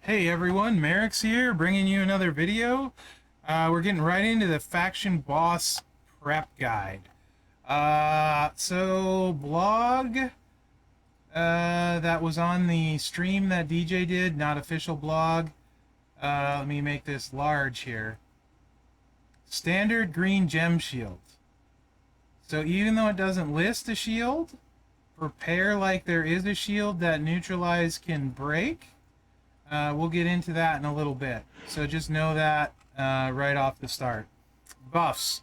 Hey everyone, Mherex here, bringing you another video. We're getting right into the faction boss prep guide. So blog that was on the stream that DJ did, not official blog. Let me make this large here. Standard green gem shield. So even though it doesn't list a shield, prepare like there is a shield that neutralize can break. We'll get into that in a little bit. So just know that right off the start. Buffs.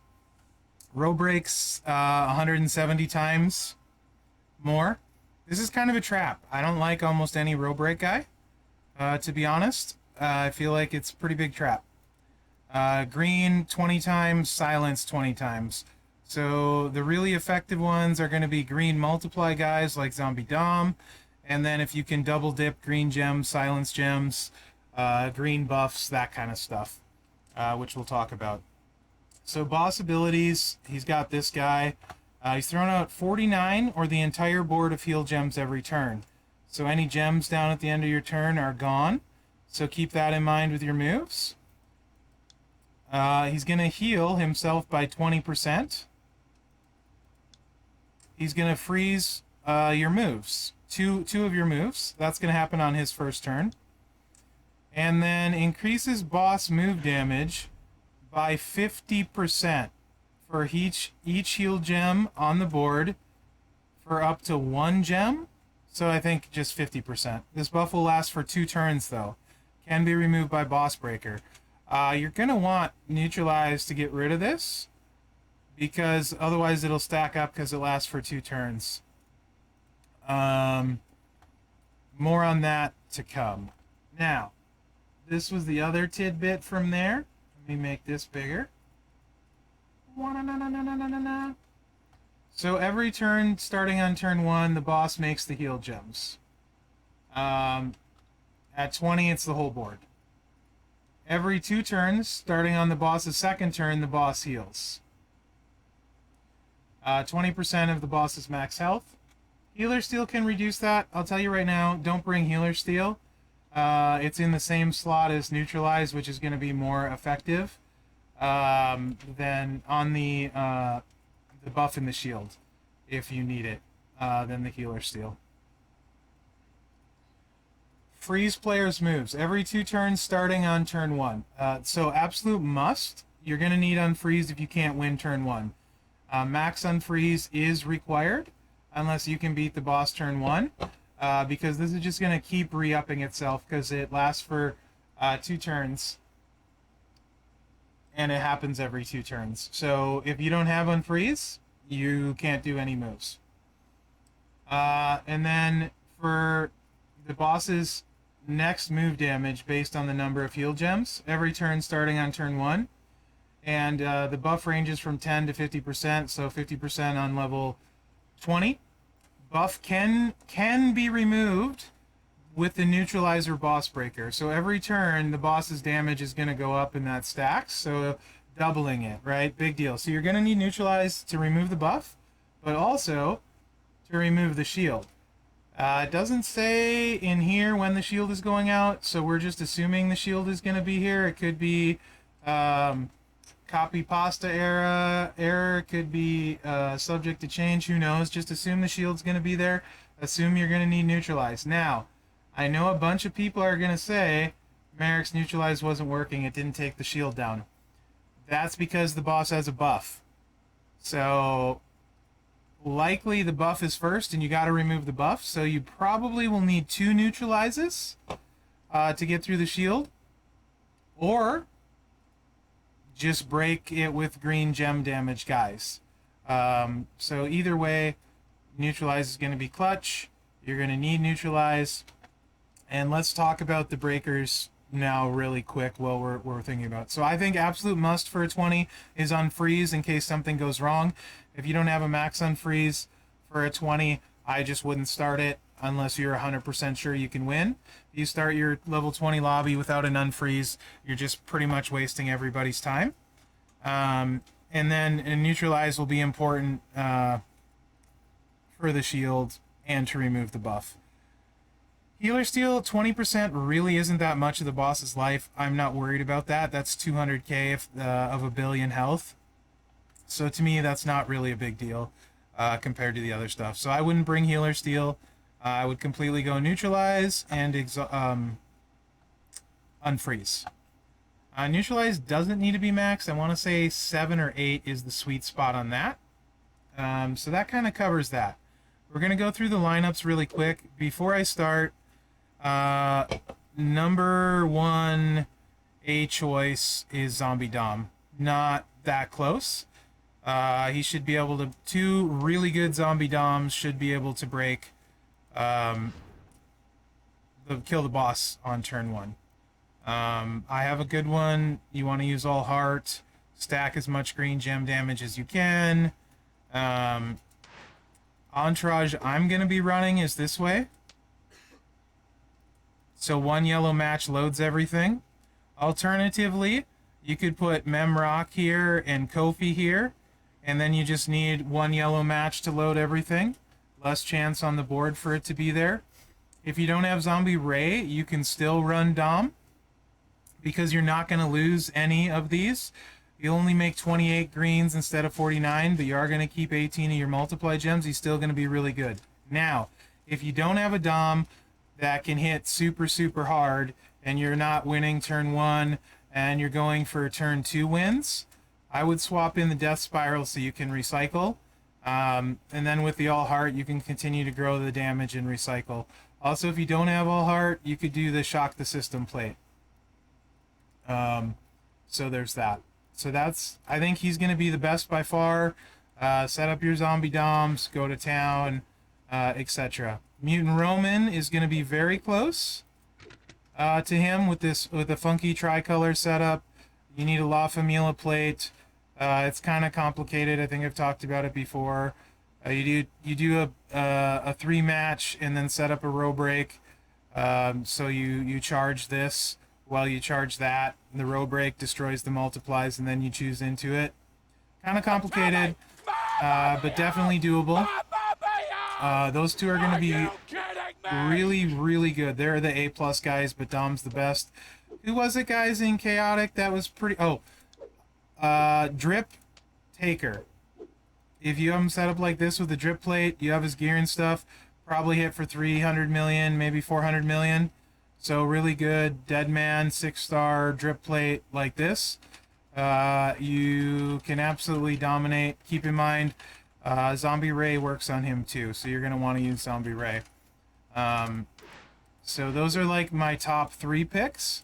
Row breaks 170 times more. This is kind of a trap. I don't like almost any row break guy, to be honest. I feel like it's a pretty big trap. Green 20 times, silence 20 times. So the really effective ones are going to be green multiply guys like Zombie Dom. And then if you can double dip green gems, silence gems, green buffs, that kind of stuff, which we'll talk about. So boss abilities, he's got this guy. He's thrown out 49 or the entire board of heal gems every turn. So any gems down at the end of your turn are gone. So keep that in mind with your moves. He's going to heal himself by 20%. He's going to freeze your moves. Two of your moves. That's going to happen on his first turn. And then increases boss move damage by 50% for each heal gem on the board for up to 1 gem. So I think just 50%. This buff will last for 2 turns though. Can be removed by boss breaker. You're going to want neutralize to get rid of this, because otherwise it'll stack up because it lasts for 2 turns. More on that to come. Now, this was the other tidbit from there. Let me make this bigger. So every turn, starting on turn 1, the boss makes the heal gems. At 20, it's the whole board. Every 2 turns, starting on the boss's second turn, the boss heals. 20% of the boss's max health. Healer Steel can reduce that. I'll tell you right now, don't bring Healer Steel. It's in the same slot as Neutralize, which is going to be more effective than on the buff in the shield, if you need it, than the Healer Steel. Freeze players' moves. Every 2 turns starting on turn 1. So absolute must. You're going to need Unfreeze if you can't win turn 1. Max Unfreeze is required, unless you can beat the boss turn 1, because this is just going to keep re-upping itself because it lasts for 2 turns, and it happens every 2 turns. So if you don't have Unfreeze, you can't do any moves. And then for the boss's next move damage based on the number of heal gems, every turn starting on turn 1, and the buff ranges from 10 to 50%, so 50% on level 20. Buff can be removed with the neutralizer boss breaker. So every turn the boss's damage is going to go up in that stack, so doubling it, right? Big deal. So you're going to need neutralize to remove the buff, but also to remove the shield. It doesn't say in here when the shield is going out, so we're just assuming the shield is going to be here. It could be copy pasta error, could be subject to change, who knows. Just assume the shield's going to be there. Assume you're going to need neutralize. Now, I know a bunch of people are going to say Mherex neutralize wasn't working, it didn't take the shield down. That's because the boss has a buff. So likely the buff is first and you got to remove the buff, so you probably will need 2 neutralizes to get through the shield, or just break it with green gem damage guys. So either way, neutralize is going to be clutch. You're going to need neutralize. And let's talk about the breakers now really quick while we're thinking about it. So I think absolute must for a 20 is unfreeze in case something goes wrong. If you don't have a max unfreeze for a 20, I just wouldn't start it unless you're 100% sure you can win. If you start your level 20 lobby without an unfreeze, you're just pretty much wasting everybody's time. And then neutralize will be important for the shield and to remove the buff. Healer steal, 20% really isn't that much of the boss's life. I'm not worried about that. That's 200k of a billion health. So to me, that's not really a big deal compared to the other stuff. So I wouldn't bring healer steal. I would completely go neutralize and unfreeze. Neutralize doesn't need to be maxed. I want to say 7 or 8 is the sweet spot on that. So that kind of covers that. We're going to go through the lineups really quick. Before I start, number 1 A choice is Zombie Dom. Not that close. He should be able to... 2 really good Zombie Doms should be able to break... kill the boss on turn 1. I have a good one. You want to use all heart. Stack as much green gem damage as you can. Entourage I'm going to be running is this way. So 1 yellow match loads everything. Alternatively, you could put Mherex here and Kofi here. And then you just need 1 yellow match to load everything. Less chance on the board for it to be there. If you don't have Zombie Ray, you can still run Dom, because you're not going to lose any of these. You'll only make 28 greens instead of 49, but you are going to keep 18 of your multiply gems. He's still going to be really good. Now, if you don't have a Dom that can hit super, super hard, and you're not winning turn 1, and you're going for turn 2 wins, I would swap in the Death Spiral so you can recycle. And then with the All Heart, you can continue to grow the damage and recycle. Also, if you don't have All Heart, you could do the Shock the System plate. So there's that. So that's, I think he's going to be the best by far. Set up your Zombie Doms, go to town, etc. Mutant Roman is going to be very close to him with the funky tricolor setup. You need a La Familia plate. It's kind of complicated. I think I've talked about it before. You do a 3 match and then set up a row break. So you charge this while you charge that. The row break destroys the multiplies, and then you choose into it. Kind of complicated, but definitely doable. Those 2 are going to be really, really good. They're the A+ guys, but Dom's the best. Who was it, guys, in Chaotic? That was pretty... Oh, Drip Taker. If you have him set up like this with a drip plate, you have his gear and stuff, probably hit for 300 million, maybe 400 million. So really good. Deadman, 6-star drip plate like this. You can absolutely dominate. Keep in mind, Zombie Ray works on him too, so you're going to want to use Zombie Ray. So those are like my top 3 picks.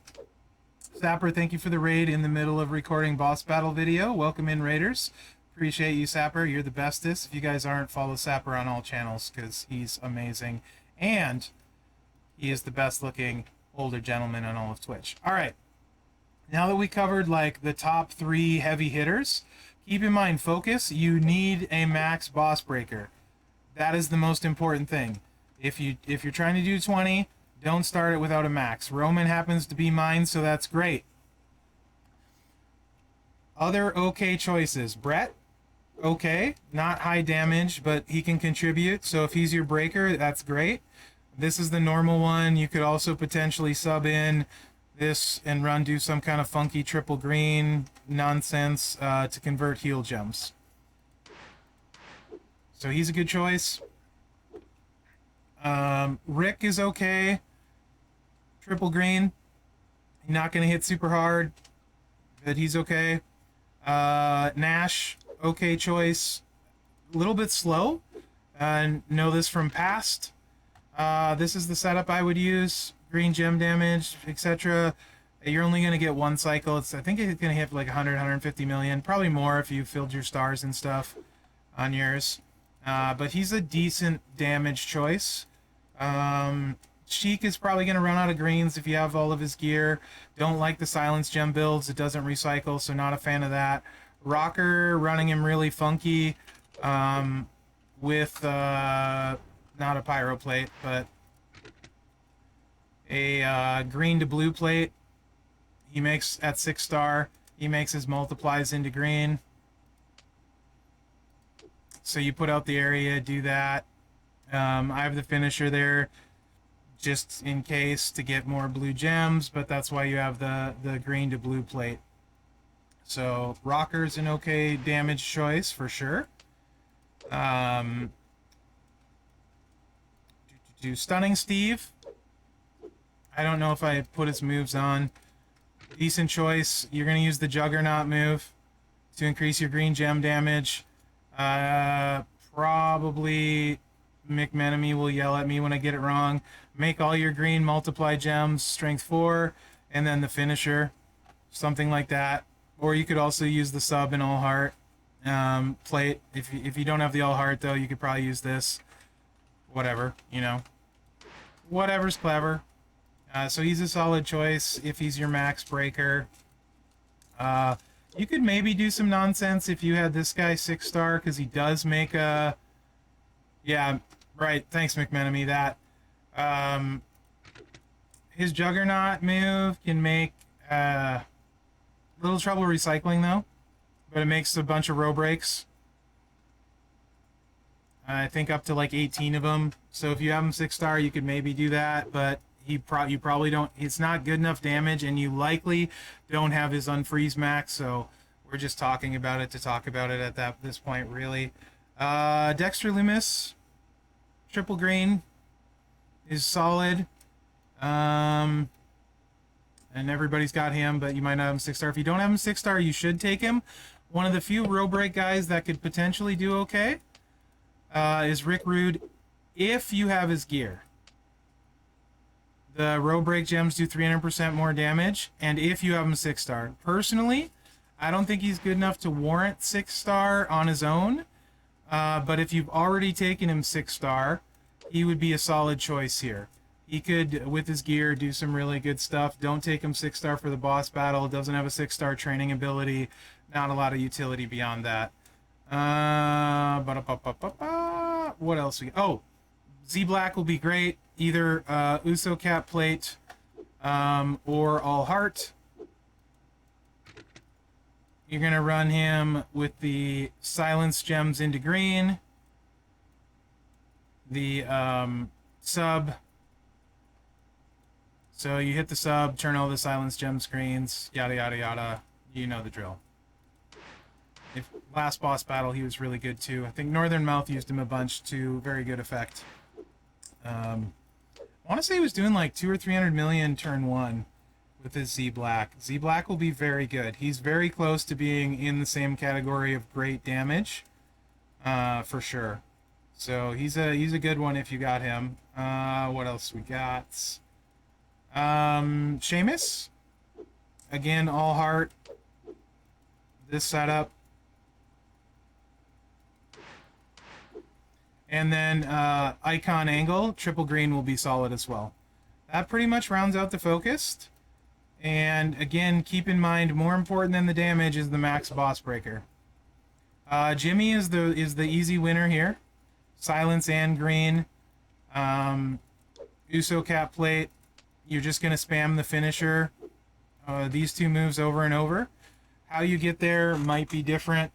Sapper, thank you for the raid in the middle of recording boss battle video. Welcome in, raiders. Appreciate you, Sapper. You're the bestest. If you guys aren't, follow Sapper on all channels because he's amazing. And he is the best looking older gentleman on all of Twitch. All right. Now that we covered like the top 3 heavy hitters, keep in mind, focus, you need a max boss breaker. That is the most important thing. If you're trying to do 20, don't start it without a max. Roman happens to be mine, so that's great. Other okay choices. Brett, okay. Not high damage, but he can contribute. So if he's your breaker, that's great. This is the normal one. You could also potentially sub in this and do some kind of funky triple green nonsense to convert heal gems. So he's a good choice. Rick is okay. Triple green. Not going to hit super hard, but he's okay. Nash, okay choice. A little bit slow. Know this from past. This is the setup I would use. Green gem damage, etc. You're only going to get 1 cycle. I think it's going to hit like 100, 150 million. Probably more if you filled your stars and stuff on yours. But he's a decent damage choice. Sheik is probably going to run out of greens if you have all of his gear. Don't like the silence gem builds. It doesn't recycle, so not a fan of that. Rocker, running him really funky with not a pyro plate, but a green to blue plate. He makes, at 6-star, he makes his multiplies into green. So you put out the area, do that. I have the finisher there. just in case to get more blue gems, but that's why you have the green to blue plate. So Rocker's an okay damage choice for sure. Do Stunning Steve. I don't know if I put his moves on. Decent choice. You're going to use the Juggernaut move to increase your green gem damage. Probably McMenemy will yell at me when I get it wrong. Make all your green multiply gems, strength 4, and then the finisher. Something like that. Or you could also use the sub and all heart plate. If you don't have the all heart, though, you could probably use this. Whatever, you know. Whatever's clever. So he's a solid choice if he's your max breaker. You could maybe do some nonsense if you had this guy 6-star, because he does make a... Yeah, right. Thanks, McMenemy. That. His Juggernaut move can make little trouble recycling, though. But it makes a bunch of row breaks. I think up to like 18 of them. So if you have him 6-star, you could maybe do that, but you probably don't. It's not good enough damage, and you likely don't have his unfreeze max. So we're just talking about it to talk about it at this point, really. Dexter Loomis, triple green, is solid. And everybody's got him, but you might not have him 6-star. If you don't have him 6-star, you should take him. One of the few row break guys that could potentially do okay is Rick Rude, if you have his gear. The row break gems do 300% more damage, and if you have him 6-star. Personally, I don't think he's good enough to warrant 6-star on his own, but if you've already taken him 6-star, he would be a solid choice here. He could, with his gear, do some really good stuff. Don't take him 6-star for the boss battle. Doesn't have a 6-star training ability. Not a lot of utility beyond that. What else? Oh, Z Black will be great. Either Uso Cap Plate or All Heart. You're going to run him with the Silence Gems into green. The sub. So you hit the sub, turn all the Silence Gem screens, yada yada yada. You know the drill. If last boss battle, he was really good too. I think Northern Mouth used him a bunch to very good effect. I want to say he was doing like 200 or 300 million turn 1 with his Z Black. Z Black will be very good. He's very close to being in the same category of great damage, for sure. So he's a good one if you got him. What else we got? Sheamus. Again, all heart. This setup. And then Icon Angle, triple green will be solid as well. That pretty much rounds out the focused. And again, keep in mind, more important than the damage is the max boss breaker. Jimmy is the easy winner here. Silence and green. Uso Cap Plate. You're just going to spam the finisher. These two moves over and over. How you get there might be different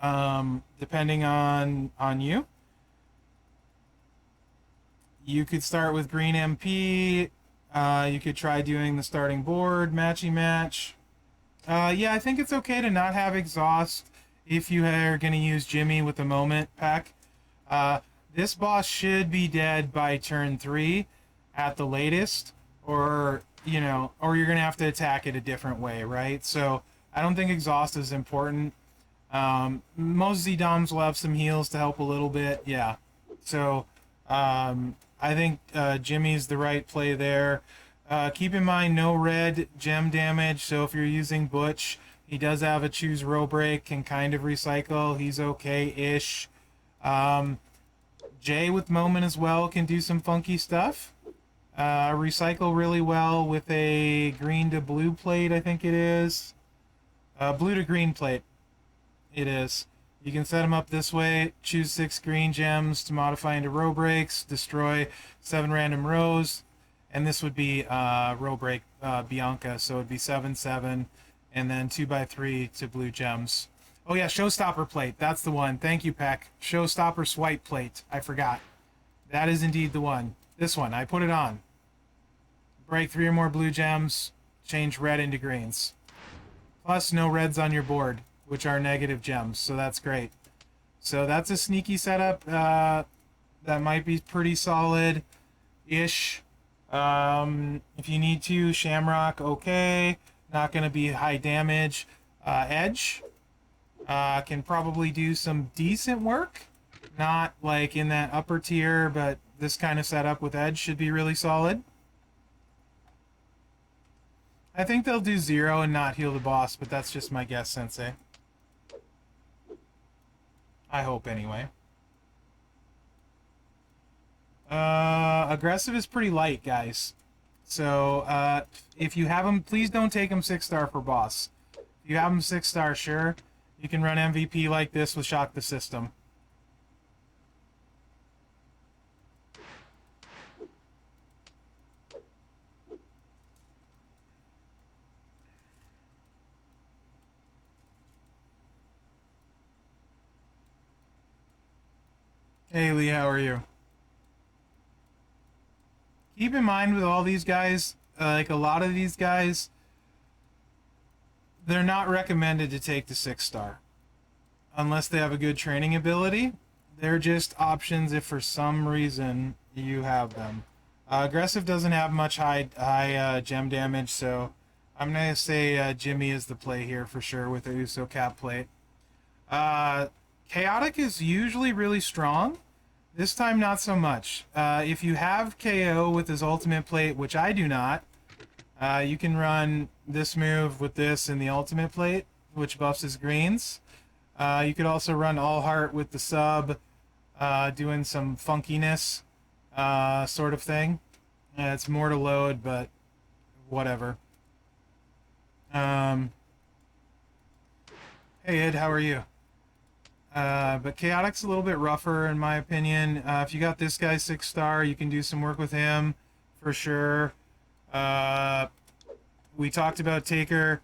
depending on you. You could start with green MP. You could try doing the starting board, matchy match. Yeah, I think it's okay to not have exhaust if you are going to use Jimmy with the moment pack. This boss should be dead by turn 3 at the latest, or you're going to have to attack it a different way, right? So I don't think exhaust is important. Most Z-Doms will have some heals to help a little bit, yeah. So I think Jimmy's the right play there. Keep in mind, no red gem damage, so if you're using Butch, he does have a choose row break, can kind of recycle, he's okay-ish. Jay with Moment as well can do some funky stuff. Recycle really well with a green to blue plate, I think it is. Blue to green plate, it is. You can set them up this way, choose 6 green gems to modify into row breaks, destroy 7 random rows, and this would be row break Bianca, so it would be 7-7, and then 2x3 to blue gems. Oh yeah, Showstopper plate, that's the one. Thank you, Peck. Showstopper swipe plate, I forgot. That is indeed the one. This one, I put it on. Break 3 or more blue gems, change red into greens. Plus no reds on your board, which are negative gems, so that's great. So that's a sneaky setup that might be pretty solid-ish. If you need to, Shamrock, okay. Not going to be high damage. Edge can probably do some decent work. Not like in that upper tier, but this kind of setup with Edge should be really solid. I think they'll do 0 and not heal the boss, but that's just my guess, Sensei. I hope, anyway. Aggressive is pretty light, guys. So, if you have them, please don't take them 6-star for boss. If you have them 6-star, sure. You can run MVP like this with Shock the System. Hey Lee, how are you? Keep in mind with all these guys, like a lot of these guys, they're not recommended to take the 6-star. Unless they have a good training ability. They're just options if for some reason you have them. Aggressive doesn't have much high gem damage, so I'm going to say Jimmy is the play here for sure with the Uso cap plate. Chaotic is usually really strong. This time, not so much. If you have KO with his ultimate plate, which I do not, you can run this move with this and the ultimate plate, which buffs his greens. You could also run All Heart with the sub, doing some funkiness sort of thing. It's more to load, but whatever. Hey Ed, how are you? But Chaotic's a little bit rougher in my opinion. If you got this guy 6-star, you can do some work with him for sure. We talked about Taker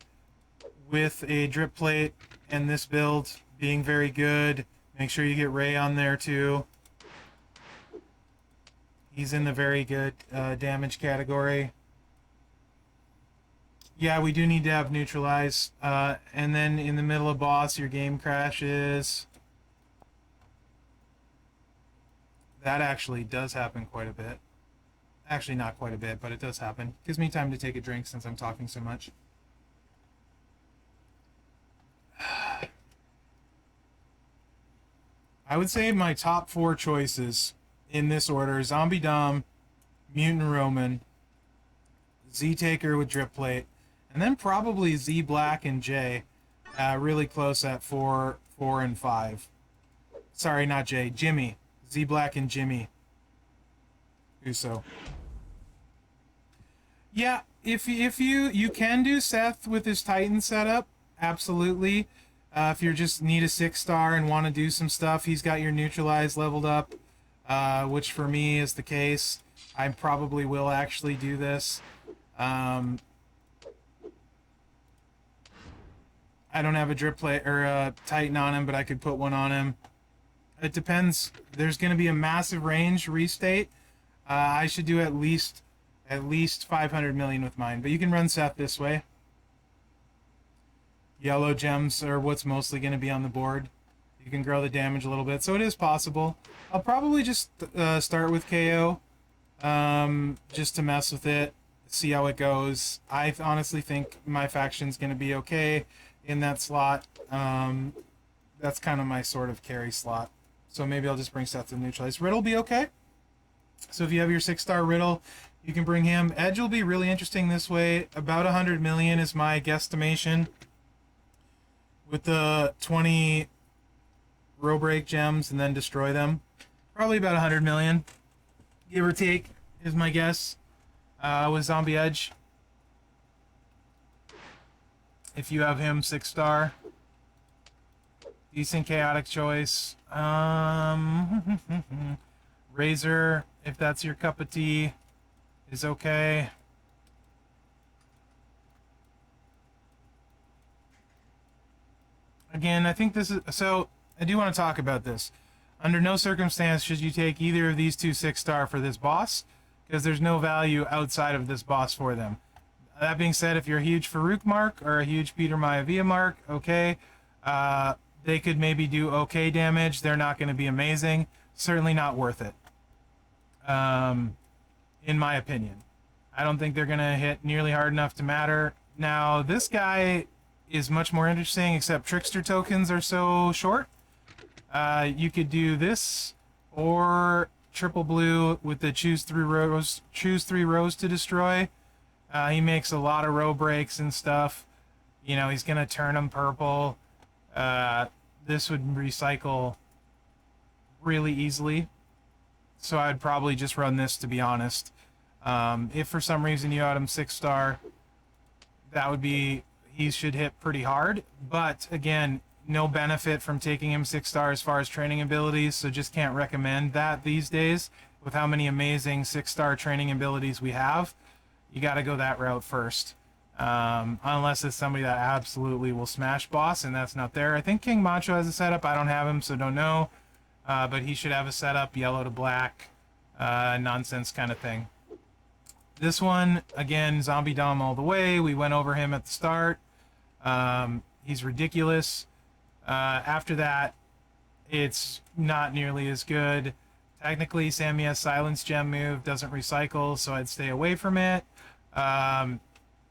with a drip plate and this build being very good. Make sure you get Ray on there too. He's in the very good damage category. Yeah, we do need to have neutralize. And then in the middle of boss, your game crashes. That actually does happen quite a bit. Actually, not quite a bit, but it does happen. Gives me time to take a drink since I'm talking so much. I would say my top 4 choices in this order: Zombie Dom, Mutant Roman, Z Taker with drip plate, and then probably Z Black and J. Really close at 4, 4, and 5. Sorry, not J. Jimmy. Z Black and Jimmy Uso. Yeah, if you can do Seth with his Titan setup, absolutely. If you just need a 6-star and want to do some stuff, he's got your neutralize leveled up, which for me is the case. I probably will actually do this. I don't have a drip plate or a Titan on him, but I could put one on him. It depends. There's going to be a massive range restate. I should do at least 500 million with mine, but you can run Seth this way. Yellow gems are what's mostly going to be on the board. You can grow the damage a little bit, so it is possible. I'll probably just start with KO, just to mess with it, see how it goes. I honestly think my faction's going to be okay in that slot. That's kind of my sort of carry slot. So maybe I'll just bring Seth to neutralize. Riddle be okay. So if you have your 6-star Riddle, you can bring him. Edge will be really interesting this way. About 100 million is my guesstimation. With the 20 row break gems and then destroy them. Probably about 100 million. Give or take is my guess. With Zombie Edge. If you have him 6-star. Decent chaotic choice. Razor, if that's your cup of tea, is okay. Again, I think this is... So, I do want to talk about this. Under no circumstance should you take either of these two 6-star for this boss. because there's no value outside of this boss for them. That being said, if you're a huge Farouk mark or a huge Peter Maivia mark, okay, they could maybe do okay damage. They're not going to be amazing. Certainly not worth it, in my opinion. I don't think they're going to hit nearly hard enough to matter. Now, this guy is much more interesting, except Trickster tokens are so short. You could do this, or triple blue with the choose 3 rows to destroy. He makes a lot of row breaks and stuff. You know, he's going to turn them purple. This would recycle really easily. So I'd probably just run this, to be honest. If for some reason you had him 6-star, that would be, he should hit pretty hard. But again, no benefit from taking him 6-star as far as training abilities, so just can't recommend that these days. With how many amazing 6-star training abilities we have, you got to go that route first. Unless it's somebody that absolutely will smash boss, and that's not there. I think King Macho has a setup. I don't have him, so don't know. But he should have a setup, yellow to black, nonsense kind of thing. This one, again, Zombie Dom all the way. We went over him at the start. He's ridiculous. After that, it's not nearly as good. Technically, Sammy's Silence Gem move doesn't recycle, so I'd stay away from it.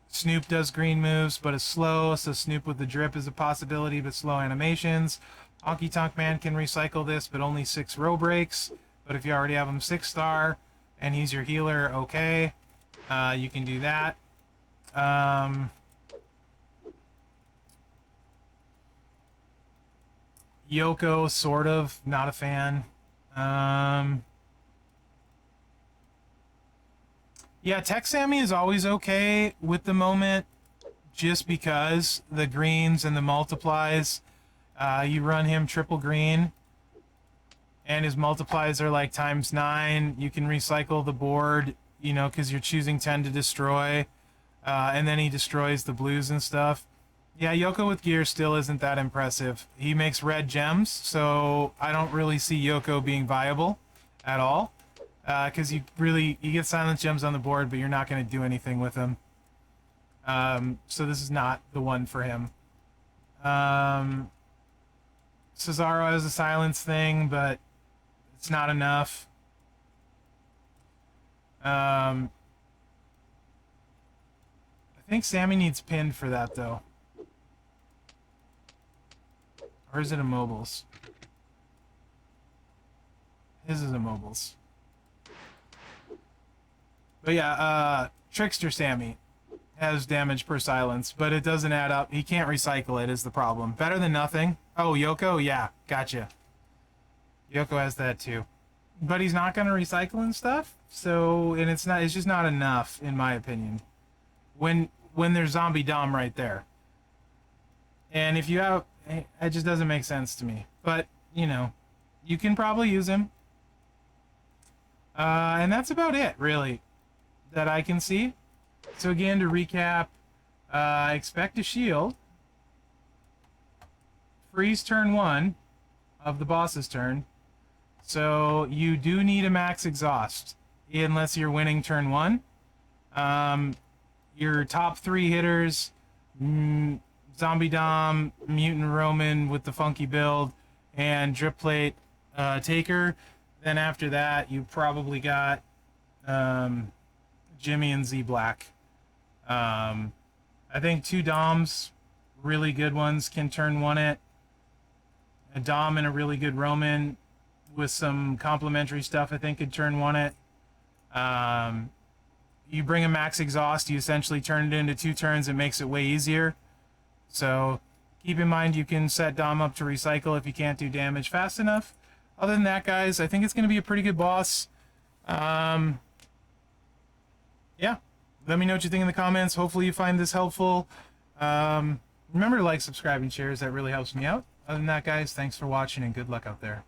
Snoop does green moves, but is slow, so Snoop with the drip is a possibility, but slow animations. Honky Tonk Man can recycle this, but only 6 row breaks. But if you already have him 6-star, and he's your healer, okay. You can do that. Yoko, sort of, not a fan. Yeah, Tech Sammy is always okay with the moment, just because the greens and the multiplies. You run him triple green, and his multiplies are like ×9. You can recycle the board, you know, because you're choosing 10 to destroy, and then he destroys the blues and stuff. Yeah, Yoko with gear still isn't that impressive. He makes red gems, so I don't really see Yoko being viable at all. Because you get silence gems on the board, but you're not going to do anything with them. So this is not the one for him. Cesaro has a silence thing, but it's not enough. I think Sammy needs pinned for that, though. Or is it a mobiles? His is a mobiles. But yeah, Trickster Sammy has damage per silence, but it doesn't add up. He can't recycle it is the problem. Better than nothing. Oh, Yoko? Yeah, gotcha. Yoko has that too. But he's not going to recycle and stuff, so, and it's just not enough, in my opinion. When there's Zombie Dom right there. And if you have, it just doesn't make sense to me. But, you know, you can probably use him. And that's about it, really, that I can see. So again, to recap, expect a shield. Freeze turn 1 of the boss's turn. So you do need a max exhaust, unless you're winning turn 1. Your top 3 hitters, Zombie Dom, Mutant Roman with the funky build, and Drip Plate Taker. Then after that, you probably got Jimmy and Z Black. I think 2 Doms, really good ones, can turn 1 it. A Dom and a really good Roman with some complementary stuff, I think, could turn 1 it. You bring a max exhaust, you essentially turn it into 2 turns. It makes it way easier. So keep in mind you can set Dom up to recycle if you can't do damage fast enough. Other than that, guys, I think it's going to be a pretty good boss. Yeah. Let me know what you think in the comments. Hopefully you find this helpful. Remember to like, subscribe, and share. That really helps me out. Other than that, guys, thanks for watching and good luck out there.